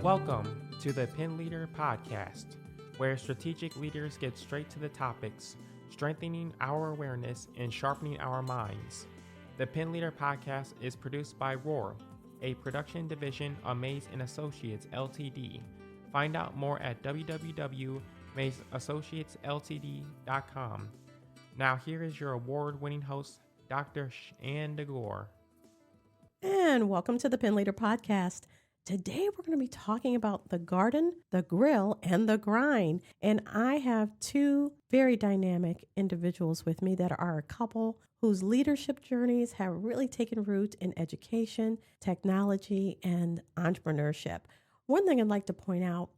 Welcome to the Pen Leader Podcast, where strategic leaders get straight to the topics, strengthening our awareness and sharpening our minds. The Pen Leader Podcast is produced by Roar, a production division of Mays & Associates Ltd. Find out more at www.maysassociatesltd.com. Now here is your award-winning host, Dr. Shanda Gore. And welcome to the Pen Leader Podcast. Today we're going to be talking about the garden, the grill, and the grind. And I have two very dynamic individuals with me that are a couple whose leadership journeys have really taken root in education, technology, and entrepreneurship. One thing I'd like to point out,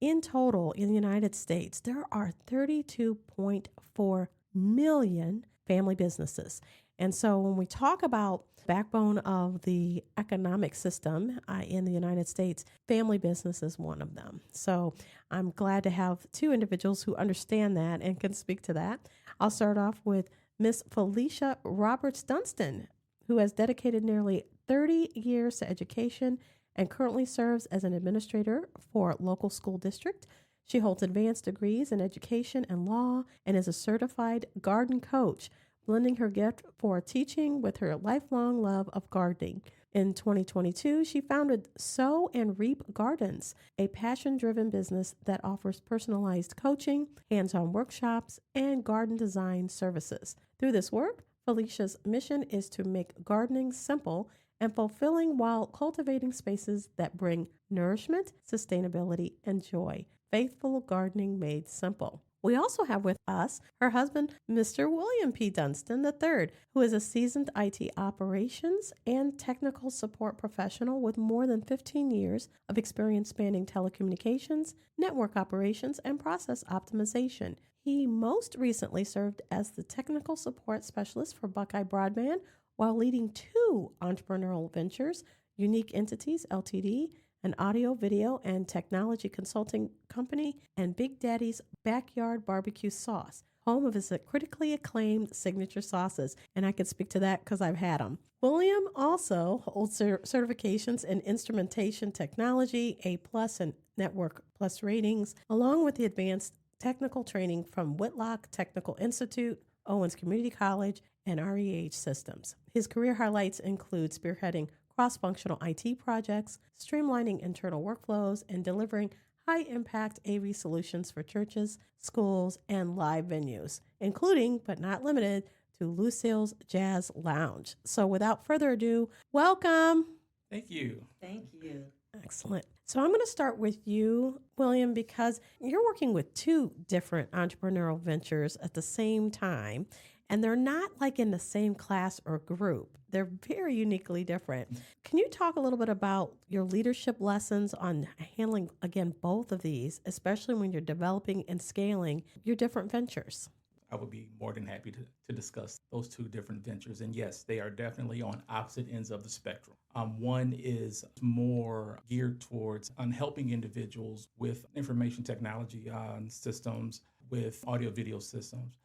in total in the United States, there are 32.4 million family businesses. And so when we talk about backbone of the economic system in the United States, family business is one of them. So I'm glad to have two individuals who understand that and can speak to that. I'll start off with Miss Felicia Roberts-Dunston, who has dedicated nearly 30 years to education and currently serves as an administrator for a local school district. She holds advanced degrees in education and law and is a certified garden coach, blending her gift for teaching with her lifelong love of gardening. In 2022, she founded Sow and Reap Gardens, a passion-driven business that offers personalized coaching, hands-on workshops, and garden design services. Through this work, Felicia's mission is to make gardening simple and fulfilling while cultivating spaces that bring nourishment, sustainability, and joy. Faithful gardening made simple. We also have with us her husband, Mr. William P. Dunston III, who is a seasoned IT operations and technical support professional with more than 15 years of experience spanning telecommunications, network operations, and process optimization. He most recently served as the technical support specialist for Buckeye Broadband while leading two entrepreneurial ventures, Unique Entities Ltd., an audio, video, and technology consulting company, and Big Daddy's Backyard Barbecue Sauce, home of his critically acclaimed signature sauces. And I can speak to that because I've had them. William also holds certifications in instrumentation technology, A+ and Network Plus ratings, along with the advanced technical training from Whitlock Technical Institute, Owens Community College, and REH Systems. His career highlights include spearheading cross-functional IT projects, streamlining internal workflows, and delivering high-impact AV solutions for churches, schools, and live venues, including, but not limited to, Lucille's Jazz Lounge. So without further ado, welcome. Thank you. Thank you. Excellent. So I'm going to start with you, William, because you're working with two different entrepreneurial ventures at the same time, and they're not like in the same class or group. They're very uniquely different. Can you talk a little bit about your leadership lessons on handling, again, both of these, especially when you're developing and scaling your different ventures? I would be more than happy to discuss those two different ventures. And yes, they are definitely on opposite ends of the spectrum. One is more geared towards helping individuals with information technology systems, with audio video systems,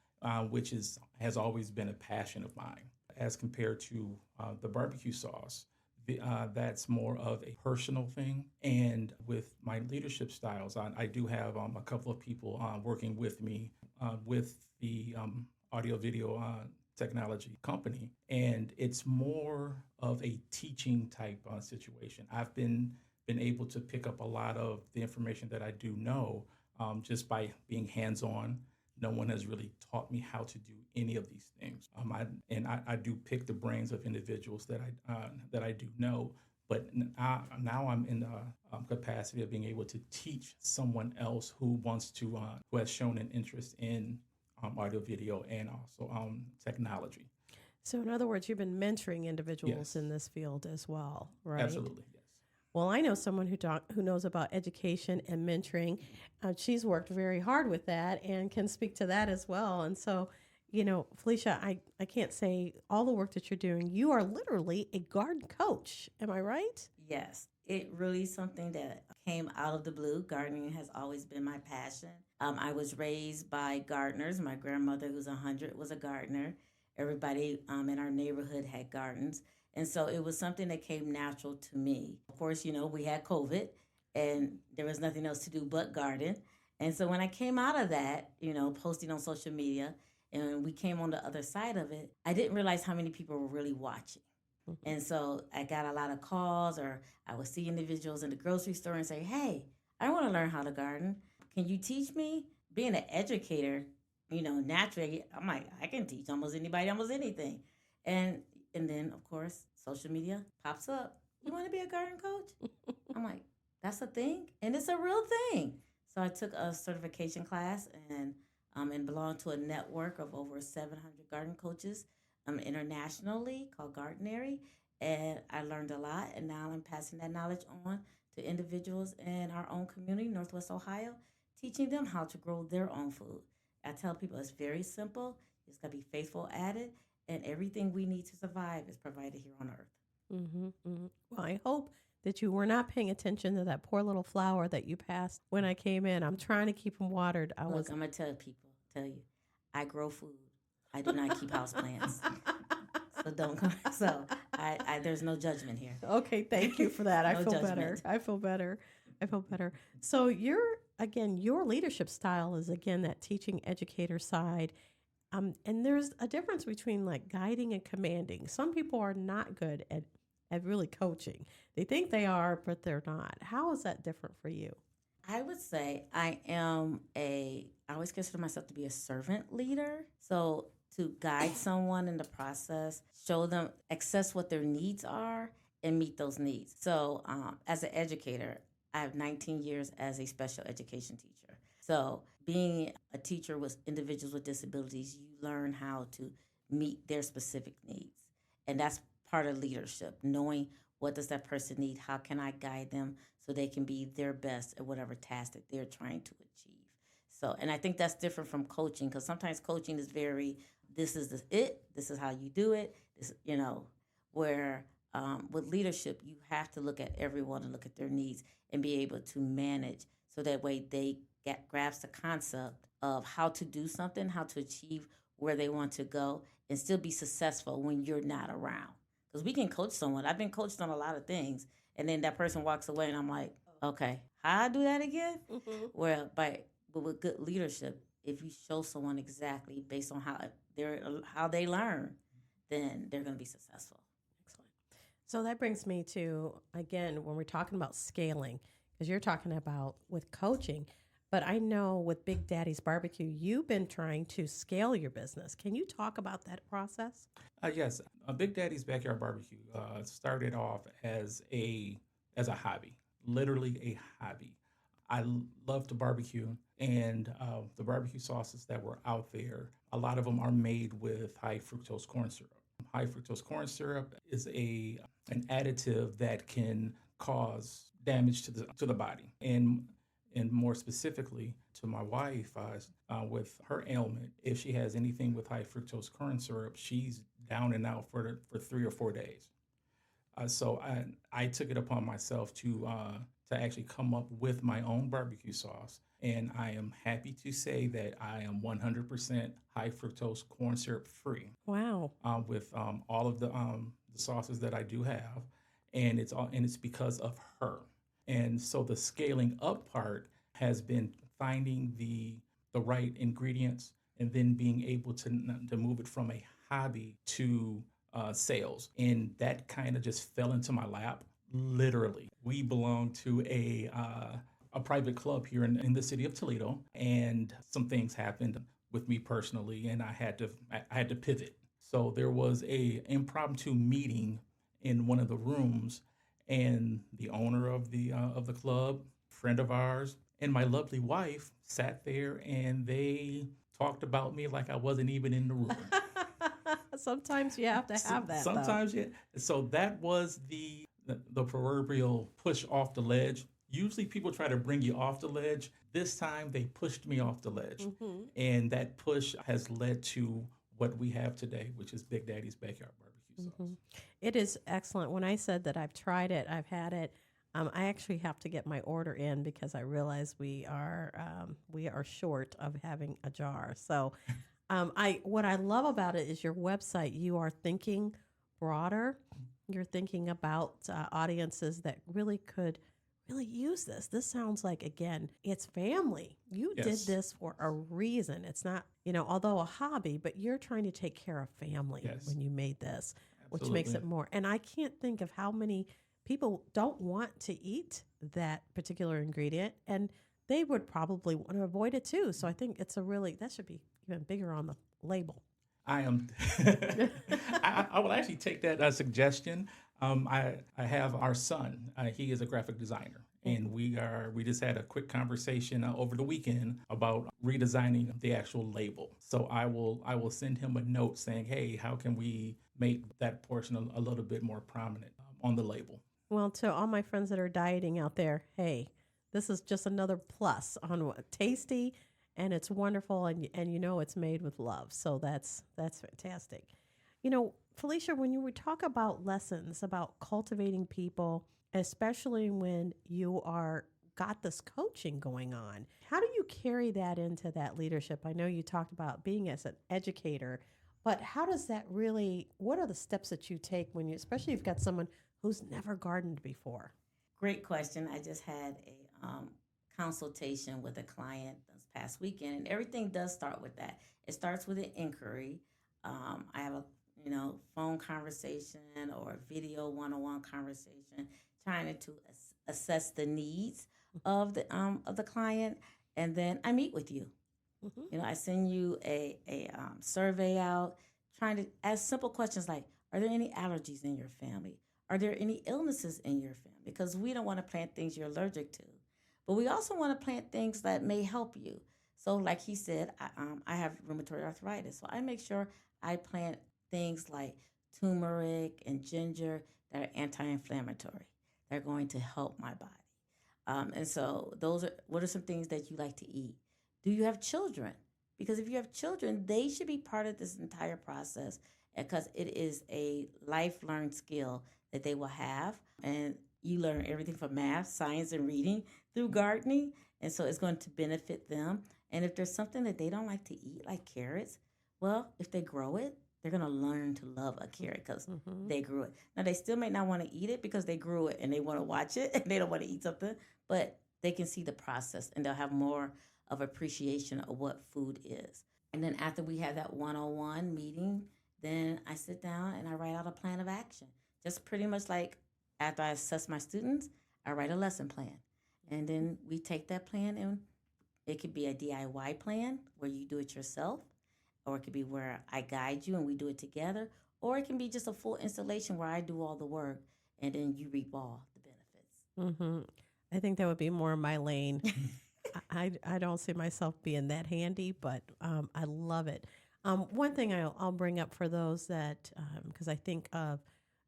which has always been a passion of mine. As compared to the barbecue sauce, that's more of a personal thing. And with my leadership styles, I do have a couple of people working with me with the audio video technology company. And it's more of a teaching type situation. I've been able to pick up a lot of the information that I do know just by being hands-on. No one has really taught me how to do any of these things. I do pick the brains of individuals that I do know, but now I'm in the capacity of being able to teach someone else who who has shown an interest in audio, video, and also technology. So in other words, you've been mentoring individuals Yes. in this field as well, right? Absolutely, yes. Well, I know someone who knows about education and mentoring. She's worked very hard with that and can speak to that as well. And so, Felicia, I can't say all the work that you're doing. You are literally a garden coach. Am I right? Yes, it really is something that came out of the blue. Gardening has always been my passion. I was raised by gardeners. My grandmother, who's 100, was a gardener. Everybody in our neighborhood had gardens. And so it was something that came natural to me. Of course, we had COVID, and there was nothing else to do but garden. And so when I came out of that, posting on social media, and we came on the other side of it, I didn't realize how many people were really watching. And so I got a lot of calls, or I would see individuals in the grocery store and say, hey, I want to learn how to garden. Can you teach me? Being an educator, naturally, I'm like, I can teach almost anybody, almost anything. And then, of course, social media pops up. You want to be a garden coach? I'm like, that's a thing? And it's a real thing. So I took a certification class and belonged to a network of over 700 garden coaches internationally called Gardenary. And I learned a lot. And now I'm passing that knowledge on to individuals in our own community, Northwest Ohio, teaching them how to grow their own food. I tell people it's very simple. You just got to be faithful at it. And everything we need to survive is provided here on earth. Mm-hmm, mm-hmm. Well, I hope that you were not paying attention to that poor little flower that you passed when I came in. I'm trying to keep them watered. I'm going to tell you, I grow food. I do not keep houseplants. So don't come. So there's no judgment here. Okay, thank you for that. No I feel judgment. better. I feel better. So your leadership style is again that teaching educator side. And there's a difference between like guiding and commanding. Some people are not good at really coaching. They think they are, but they're not. How is that different for you? I would say I always consider myself to be a servant leader. So to guide someone in the process, show them, assess what their needs are, and meet those needs. So as an educator, I have 19 years as a special education teacher. So being a teacher with individuals with disabilities, you learn how to meet their specific needs. And that's part of leadership, knowing what does that person need, how can I guide them so they can be their best at whatever task that they're trying to achieve. So, and I think that's different from coaching, because sometimes coaching is very, this is this is how you do it, where with leadership, you have to look at everyone and look at their needs and be able to manage so that way they grasp the concept of how to do something, how to achieve where they want to go, and still be successful when you're not around. Because we can coach someone. I've been coached on a lot of things, and then that person walks away, and I'm like, okay, how I do that again? Mm-hmm. But with good leadership, if you show someone exactly based on how they learn, then they're going to be successful. Excellent. So that brings me to, again, when we're talking about scaling, because you're talking about with coaching, but I know with Big Daddy's Barbecue, you've been trying to scale your business. Can you talk about that process? Yes, Big Daddy's Backyard Barbecue started off as a hobby, literally a hobby. I love to barbecue, and the barbecue sauces that were out there, a lot of them are made with high fructose corn syrup. High fructose corn syrup is an additive that can cause damage to the body, and more specifically to my wife, with her ailment, if she has anything with high fructose corn syrup, she's down and out for 3 or 4 days. So I took it upon myself to actually come up with my own barbecue sauce, and I am happy to say that I am 100% high fructose corn syrup free. Wow! With all of the sauces that I do have, and it's because of her. And so the scaling up part has been finding the right ingredients, and then being able to move it from a hobby to sales. And that kind of just fell into my lap, literally. We belong to a private club here in the city of Toledo, and some things happened with me personally, and I had to pivot. So there was a impromptu meeting in one of the rooms, and the owner of the club, friend of ours, and my lovely wife sat there, and they talked about me like I wasn't even in the room. Sometimes you have to have that. Sometimes, yeah. So that was the proverbial push off the ledge. Usually people try to bring you off the ledge. This time they pushed me off the ledge. Mm-hmm. And that push has led to what we have today, which is Big Daddy's Backyard Barbecue sauce. Mm-hmm. It is excellent. When I said that I've tried it, I've had it, I actually have to get my order in because I realize we are short of having a jar. So what I love about it is your website. You are thinking broader. You're thinking about audiences that really could really use this. This sounds like, again, it's family. You Yes. did this for a reason. It's not, although a hobby, but you're trying to take care of family Yes. when you made this, which Absolutely. makes it more. And I can't think of how many people don't want to eat that particular ingredient, and they would probably want to avoid it too. So I think that should be even bigger on the label. I am. I will actually take that suggestion. I have our son. He is a graphic designer, and we just had a quick conversation over the weekend about redesigning the actual label. So I will send him a note saying, "Hey, how can we make that portion a little bit more prominent on the label?" Well, to all my friends that are dieting out there, hey, this is just another plus on what tasty, and it's wonderful, and it's made with love. So that's fantastic. Felicia, when you would talk about lessons about cultivating people, especially when you got this coaching going on, how do you carry that into that leadership? I know you talked about being as an educator, but how does that really? What are the steps that you take when especially if you've got someone who's never gardened before? Great question. I just had a consultation with a client this past weekend, and everything does start with that. It starts with an inquiry. I have a phone conversation or a video one-on-one conversation, trying to assess the needs of the client, and then I meet with you. Mm-hmm. I send you a survey out, trying to ask simple questions like, are there any allergies in your family? Are there any illnesses in your family? Because we don't want to plant things you're allergic to. But we also want to plant things that may help you. So like he said, I have rheumatoid arthritis. So I make sure I plant things like turmeric and ginger that are anti-inflammatory. They're going to help my body. And so what are some things that you like to eat? Do you have children? Because if you have children, they should be part of this entire process because it is a life learned skill that they will have. And you learn everything from math, science, and reading through gardening. And so it's going to benefit them. And if there's something that they don't like to eat, like carrots, well, if they grow it, they're going to learn to love a carrot because they grew it. Now, they still may not want to eat it because they grew it and they want to watch it and they don't want to eat something, but they can see the process and they'll have more of appreciation of what food is. And then after we have that one-on-one meeting, then I sit down and I write out a plan of action. Just pretty much like after I assess my students, I write a lesson plan. And then we take that plan and it could be a DIY plan where you do it yourself, or it could be where I guide you and we do it together, or it can be just a full installation where I do all the work and then you reap all the benefits. Mm-hmm. I think that would be more my lane. I don't see myself being that handy, but I love it. One thing I'll bring up for those that, because I think of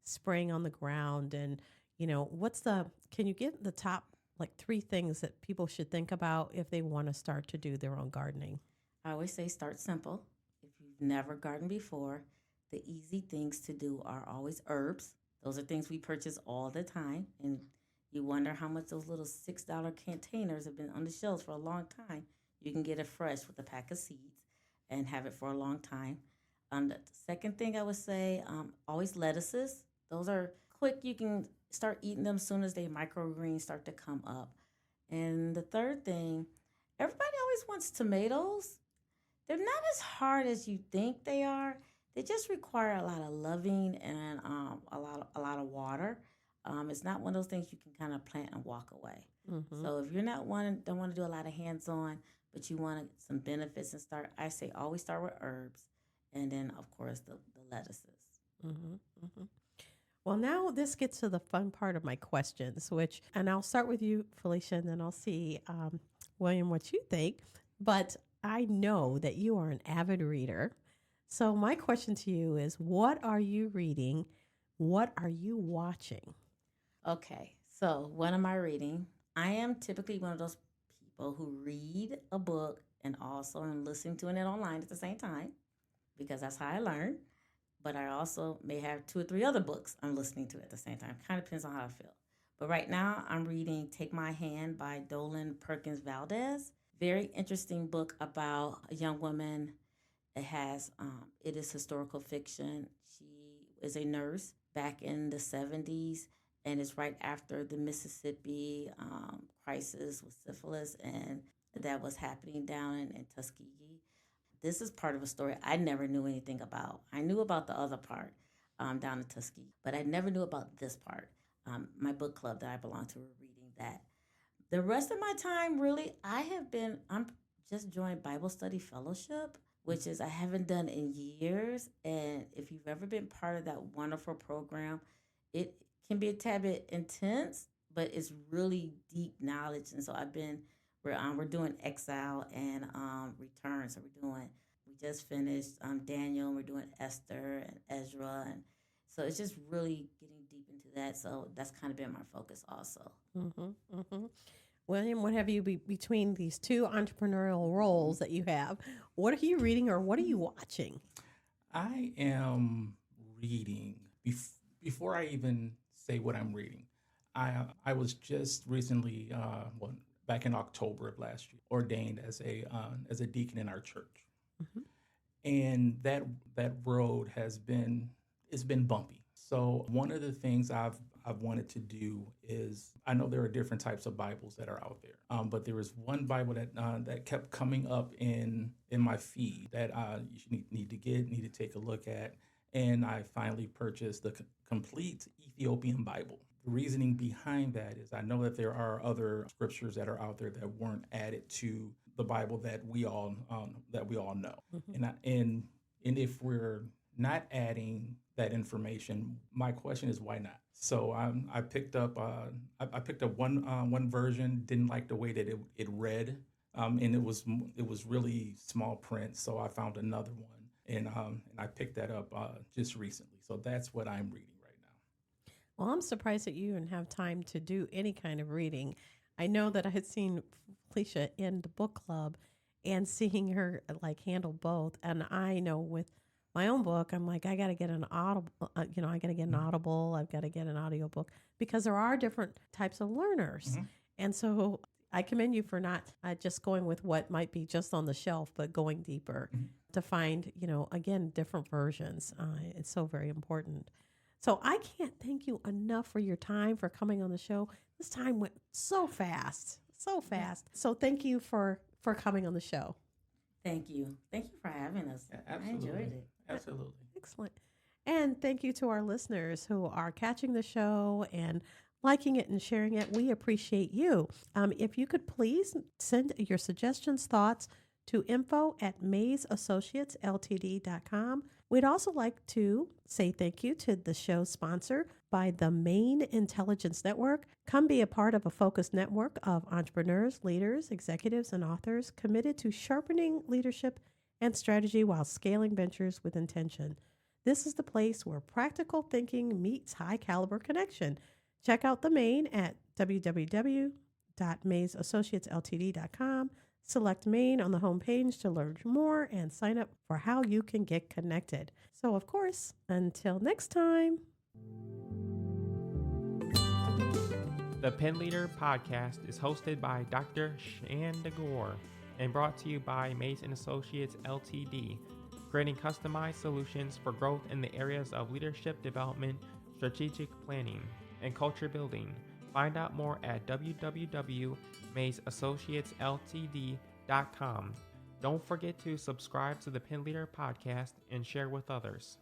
spraying on the ground and, can you give the top like 3 things that people should think about if they want to start to do their own gardening? I always say start simple. If you've never gardened before, the easy things to do are always herbs. Those are things we purchase all the time. And you wonder how much those little $6 containers have been on the shelves for a long time. You can get it fresh with a pack of seeds and have it for a long time. The second thing I would say, always lettuces. Those are quick. You can start eating them as soon as they microgreens start to come up. And the third thing, everybody always wants tomatoes. They're not as hard as you think they are. They just require a lot of loving and a lot of water. It's not one of those things you can kind of plant and walk away. Mm-hmm. So if you're don't want to do a lot of hands-on, but you want some benefits and I say always start with herbs, and then of course the lettuces. Mm-hmm. Mm-hmm. Well, now this gets to the fun part of my questions, and I'll start with you, Felicia, and then I'll see, William, what you think. But I know that you are an avid reader. So my question to you is, what are you reading? What are you watching? Okay, so what am I reading? I am typically one of those people who read a book and also am listening to it online at the same time because that's how I learn. But I also may have 2 or 3 other books I'm listening to at the same time. Kind of depends on how I feel. But right now I'm reading Take My Hand by Dolan Perkins Valdez. Very interesting book about a young woman. It is historical fiction. She is a nurse back in the 70s, and it's right after the Mississippi crisis with syphilis, and that was happening down in Tuskegee. This is part of a story I never knew anything about. I knew about the other part down in Tuskegee, but I never knew about this part. My book club that I belong to were reading that. The rest of my time, really, I'm just joined Bible Study Fellowship, which is I haven't done in years. And if you've ever been part of that wonderful program, it can be a tad bit intense, but it's really deep knowledge. And so we're doing Exile and Return. So we just finished Daniel, and we're doing Esther and Ezra. And so it's just really getting deep into that. So that's kind of been my focus also. Mm-hmm, mm-hmm. William, what have you between these two entrepreneurial roles that you have? What are you reading or what are you watching? I am reading. Before I even say what I'm reading, I was just recently, back in October of last year, ordained as a deacon in our church, and that road it's been bumpy. So one of the things I've wanted to do is, I know there are different types of Bibles that are out there, but there was one Bible that kept coming up in my feed that you need to take a look at, and I finally purchased the complete Ethiopian Bible. The reasoning behind that is I know that there are other scriptures that are out there that weren't added to the Bible that we all know, and if we're not adding that information, my question is why not? So I picked up one version, didn't like the way that it read, and it was really small print. So I found another one, and I picked that up just recently. So that's what I'm reading right now. Well, I'm surprised that you even have time to do any kind of reading. I know that I had seen Felicia in the book club, and seeing her handle both, and I know with my own book, I'm like, I got to get an Audible, I got to get an Audible, I've got to get an audiobook, because there are different types of learners. Mm-hmm. And so I commend you for not just going with what might be just on the shelf, but going deeper to find, again, different versions. It's so very important. So I can't thank you enough for your time, for coming on the show. This time went so fast, so fast. So thank you for coming on the show. Thank you. Thank you for having us. Yeah, absolutely. I enjoyed it. Absolutely. Excellent. And thank you to our listeners who are catching the show and liking it and sharing it. We appreciate you. If you could please send your suggestions, thoughts to info@MaysAssociatesLTD.com. We'd also like to say thank you to the show's sponsor by the Maine Intelligence Network. Come be a part of a focused network of entrepreneurs, leaders, executives, and authors committed to sharpening leadership and strategy while scaling ventures with intention. This is the place where practical thinking meets high caliber connection. Check out the Maine at www.MaysAssociatesLTD.com. Select Maine on the homepage to learn more and sign up for how you can get connected. So, of course, until next time. The Pen Leader podcast is hosted by Dr. Shanda Gore and brought to you by Mays & Associates LTD, creating customized solutions for growth in the areas of leadership development, strategic planning, and culture building. Find out more at www.MaysAssociatesLTD.com. Don't forget to subscribe to the Pen Leader podcast and share with others.